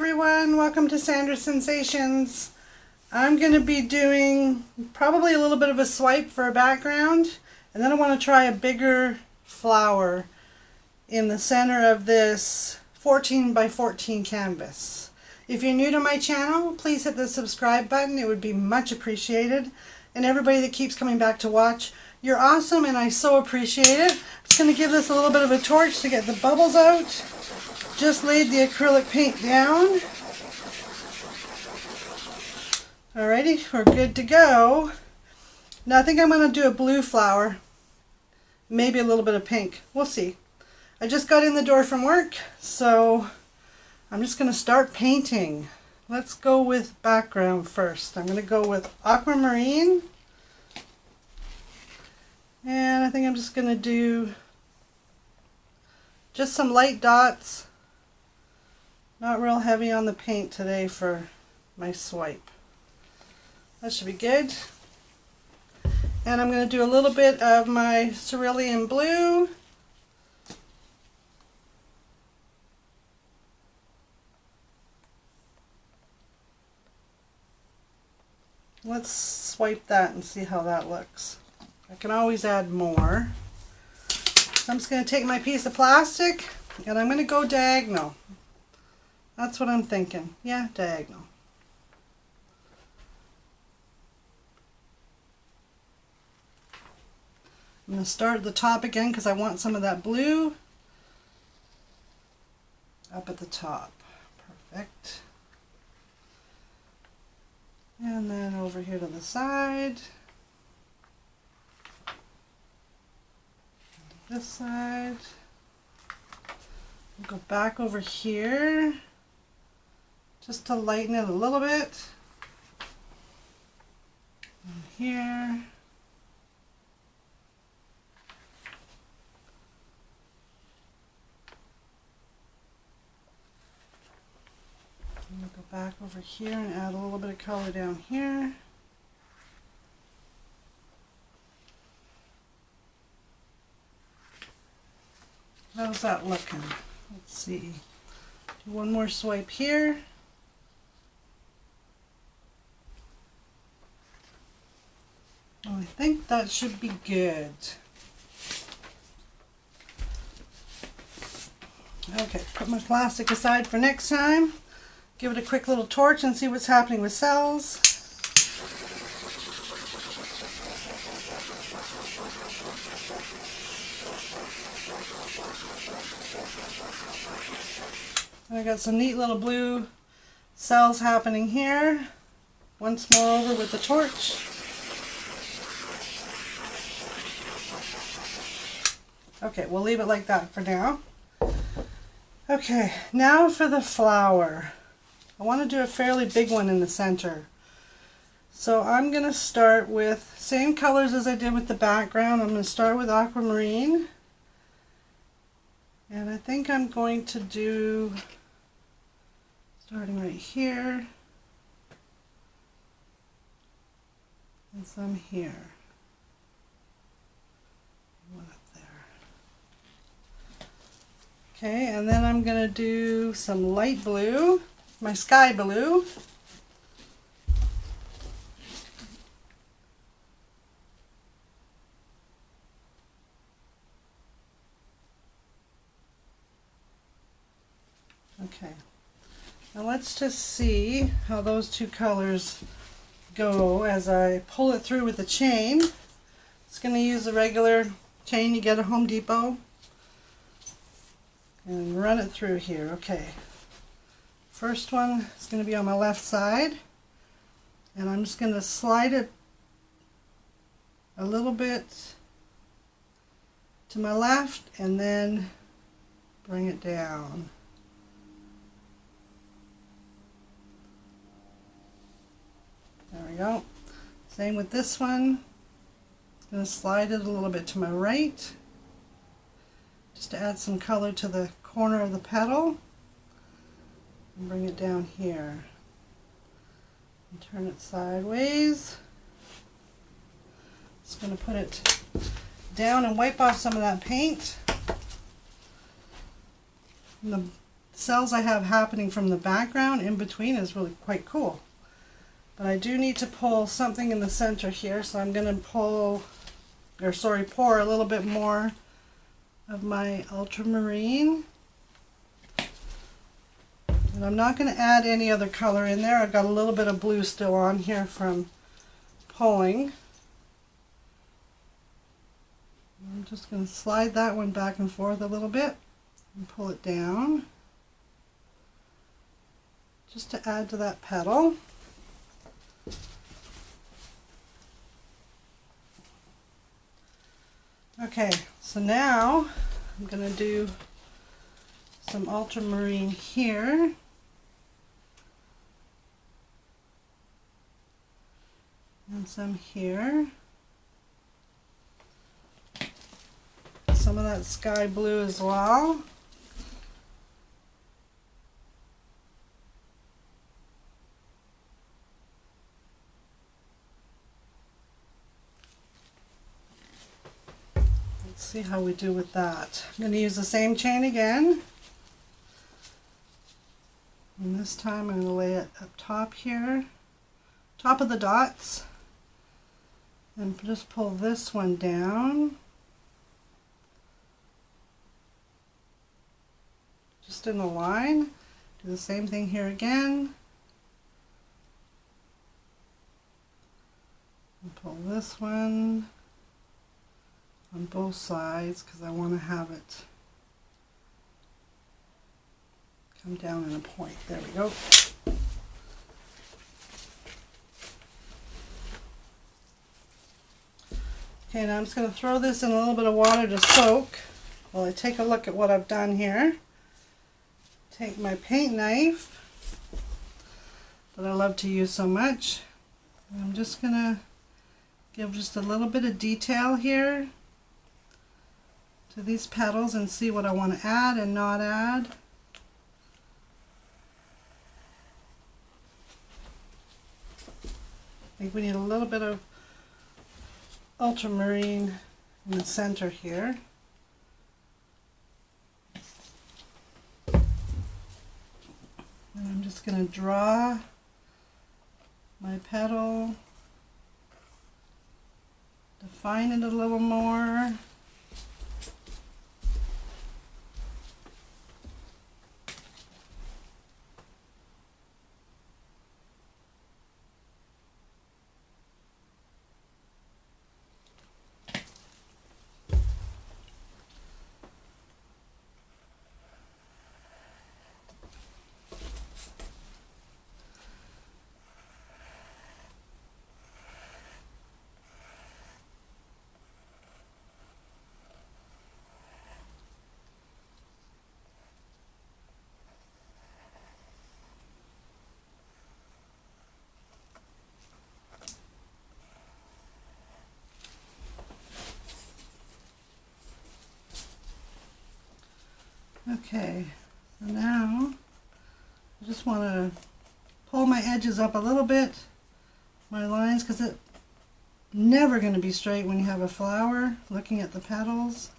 everyone, welcome to Sandra's Sensations. I'm going to be doing probably a little bit of a swipe for a background, and then I want to try a bigger flower in the center of this 14 by 14 canvas. If you're new to my channel, please hit the subscribe button, it would be much appreciated. And everybody that keeps coming back to watch, you're awesome and I so appreciate it. I'm just going to give this a little bit of a torch to get the bubbles out. Just laid the acrylic paint down. Alrighty, we're good to go. Now I think I'm going to do a blue flower. Maybe a little bit of pink. We'll see. I just got in the door from work, so I'm just going to start painting. Let's go with background first. I'm going to go with aquamarine. And I think I'm just going to do just some light dots. Not real heavy on the paint today for my swipe. That should be good. And I'm going to do a little bit of my cerulean blue. Let's swipe that and see how that looks. I can always add more. So I'm just going to take my piece of plastic and I'm going to go diagonal. That's what I'm thinking. Yeah, diagonal. I'm going to start at the top again because I want some of that blue up at the top. Perfect. And then over here to the side. This side. We'll go back over here just to lighten it a little bit. And here. And we'll go back over here and add a little bit of color down here. How's that looking? Let's see. Do one more swipe here. Oh, I think that should be good. Okay, put my plastic aside for next time. Give it a quick little torch and see what's happening with cells. I got some neat little blue cells happening here. Once more over with the torch. Okay, we'll leave it like that for now. Okay, now for the flower. I want to do a fairly big one in the center. So I'm going to start with same colors as I did with the background. I'm going to start with aquamarine. And I think I'm going to do, starting right here, and some here. One up there. Okay, and then I'm going to do some light blue, my sky blue. Okay, now let's just see how those two colors go as I pull it through with the chain. It's going to use the regular chain you get at Home Depot and run it through here. Okay, first one is going to be on my left side and I'm just going to slide it a little bit to my left and then bring it down. There we go. Same with this one. I'm going to slide it a little bit to my right just to add some color to the corner of the petal. And bring it down here. And turn it sideways. Just going to put it down and wipe off some of that paint. And the cells I have happening from the background in between is really quite cool. But I do need to pull something in the center here, so I'm going to pour a little bit more of my ultramarine. And I'm not going to add any other color in there. I've got a little bit of blue still on here from pulling. I'm just going to slide that one back and forth a little bit and pull it down just to add to that petal. Okay, so now I'm going to do some ultramarine here. And some here. Some of that sky blue as well. Let's see how we do with that. I'm going to use the same chain again. And this time I'm going to lay it up top here, top of the dots, and just pull this one down. Just in a line. Do the same thing here again. And pull this one on both sides because I want to have it come down in a point. There we go. Okay, now I'm just going to throw this in a little bit of water to soak while I take a look at what I've done here. Take my paint knife that I love to use so much. And I'm just going to give just a little bit of detail here to these petals and see what I want to add and not add. I think we need a little bit of ultramarine in the center here. And I'm just going to draw my petal, define it a little more. Okay, so now I just want to pull my edges up a little bit, my lines, because it's never going to be straight when you have a flower, looking at the petals.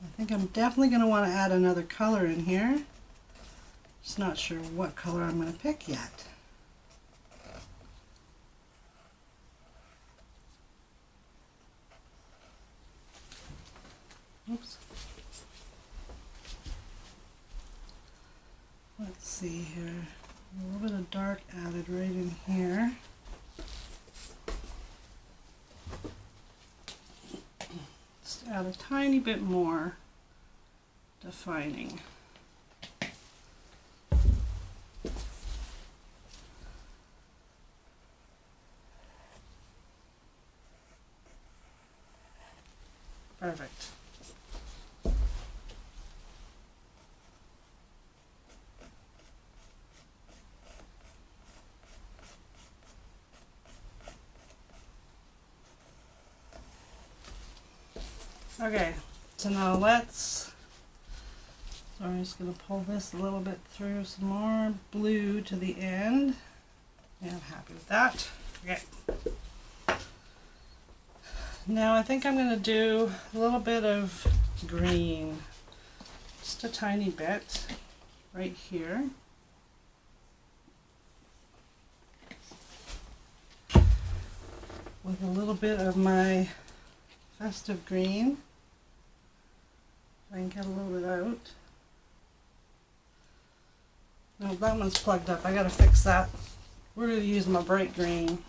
I think I'm definitely going to want to add another color in here. Just not sure what color I'm going to pick yet. Oops. Let's see here. A little bit of dark added right in here. Just add a tiny bit more defining. Perfect. Okay, So now I'm just going to pull this a little bit through some more blue to the end. Yeah, I'm happy with that. Okay. Now I think I'm going to do a little bit of green. Just a tiny bit right here. With a little bit of my festive green. I can get a little bit out. No, that one's plugged up. I gotta fix that. We're gonna use my bright green.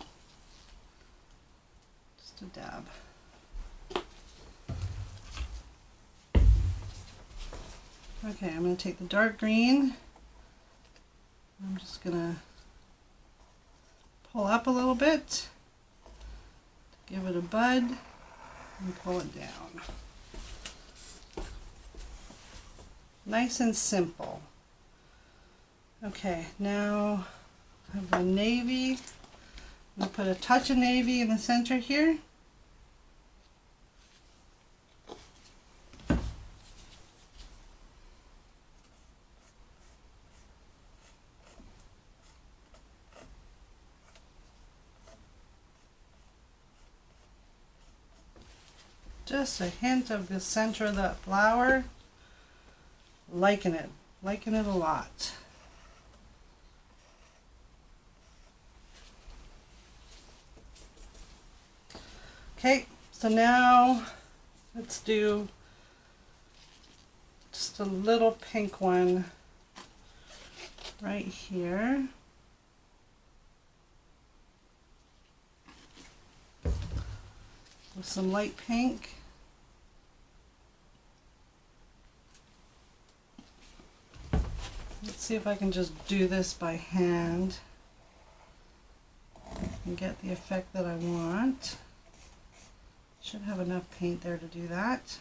Just a dab. Okay, I'm gonna take the dark green. I'm just gonna pull up a little bit. Give it a bud and pull it down. Nice and simple. Okay, now I have my navy. I'm going to put a touch of navy in the center here. Just a hint of the center of that flower. Liking it a lot. Okay, so now let's do just a little pink one right here. With some light pink. Let's see if I can just do this by hand and get the effect that I want. Should have enough paint there to do that.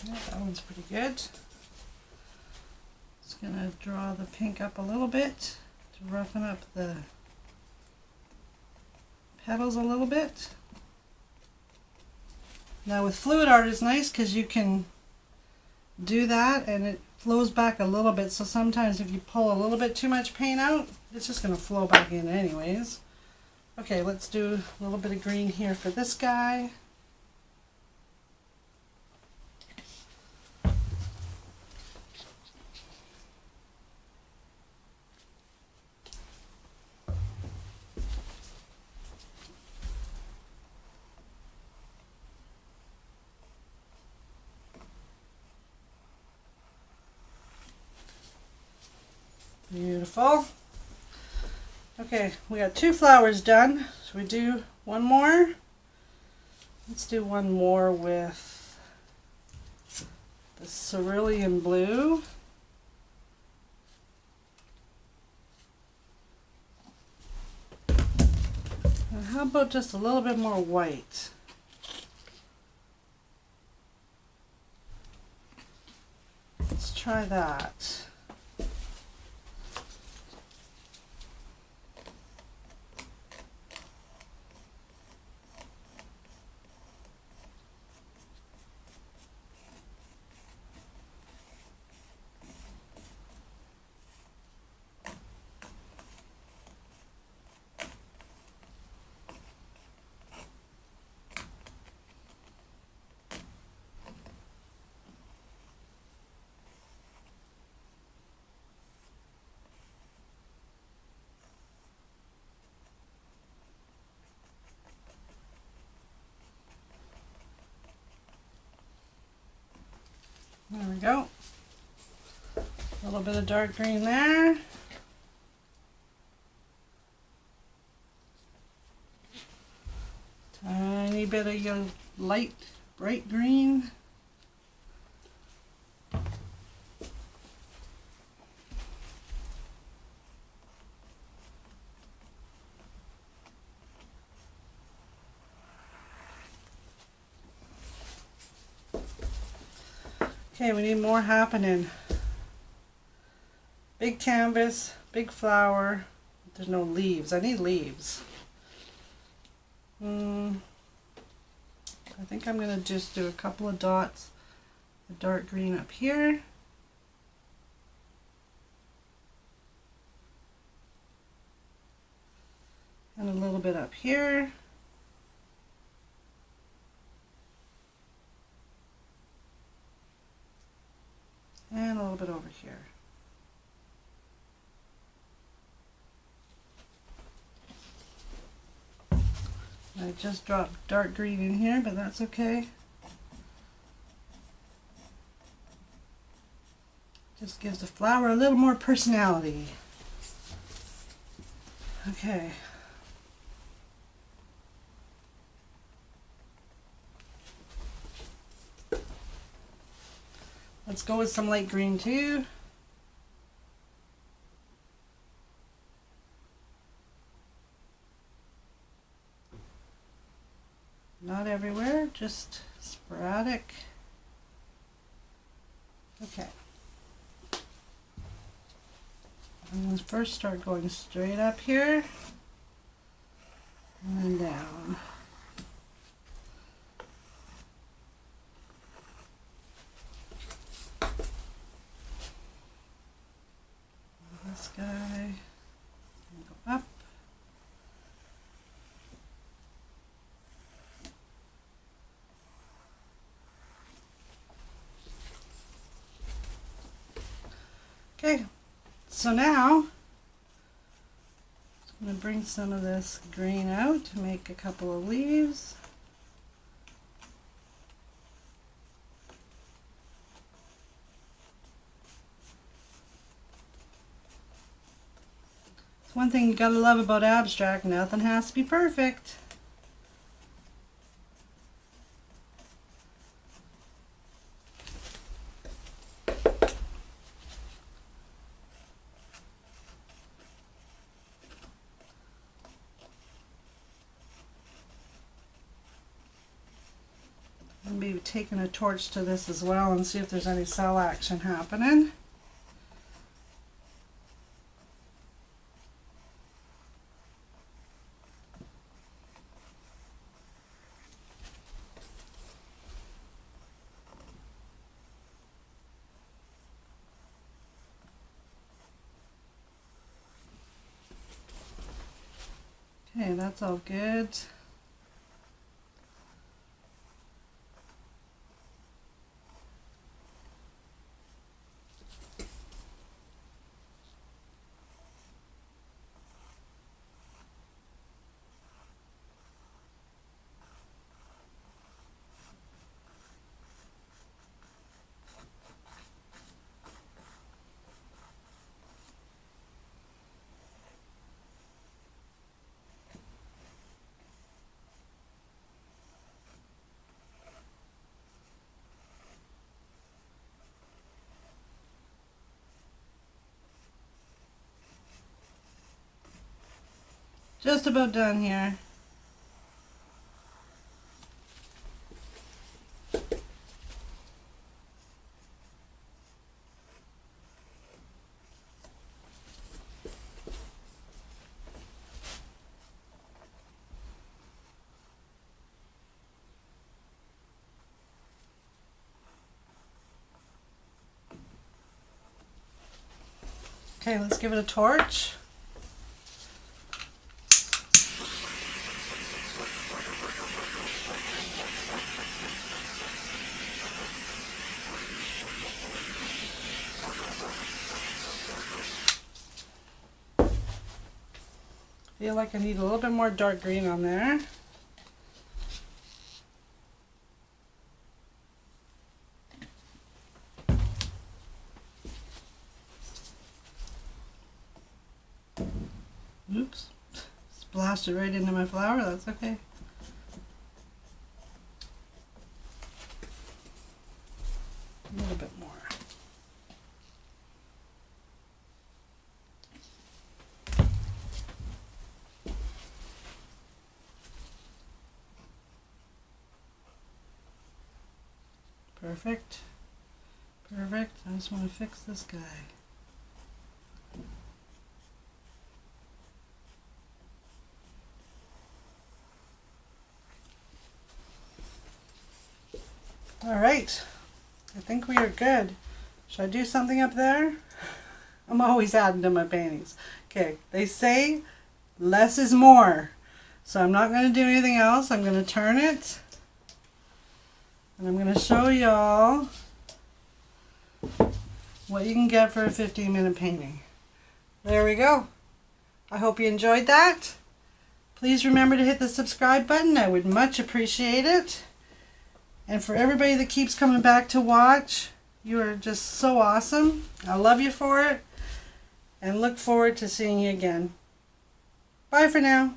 Yeah, that one's pretty good. Just gonna draw the pink up a little bit to roughen up the petals a little bit. Now with fluid art it's nice because you can do that and it flows back a little bit, so sometimes if you pull a little bit too much paint out, it's just going to flow back in anyways. Okay, let's do a little bit of green here for this guy. Beautiful. Okay, we got 2 flowers done. Should we do one more? Let's do one more with the cerulean blue. And how about just a little bit more white? Let's try that. There we go. A little bit of dark green there. Tiny bit of your light, bright green. Okay, we need more happening. Big canvas, big flower. There's no leaves. I need leaves. I think I'm going to just do a couple of dots of dark green up here. And a little bit up here. And a little bit over here. I just dropped dark green in here, but that's okay. Just gives the flower a little more personality. Okay. Let's go with some light green too. Not everywhere, just sporadic. Okay. I'm going to first start going straight up here and then down. This guy, go up. Okay, so now I'm going to bring some of this green out to make a couple of leaves. It's one thing you gotta love about abstract, nothing has to be perfect. I'll be taking a torch to this as well and see if there's any cell action happening. Okay, that's all good. Just about done here. Okay, let's give it a torch. Feel like I need a little bit more dark green on there. Oops, splashed it right into my flower, that's okay. A little bit more. Perfect. Perfect. I just want to fix this guy. All right. I think we are good. Should I do something up there? I'm always adding to my paintings. Okay, they say less is more. So I'm not going to do anything else. I'm going to turn it. And I'm going to show y'all what you can get for a 15-minute painting. There we go. I hope you enjoyed that. Please remember to hit the subscribe button. I would much appreciate it. And for everybody that keeps coming back to watch, you are just so awesome. I love you for it and look forward to seeing you again. Bye for now.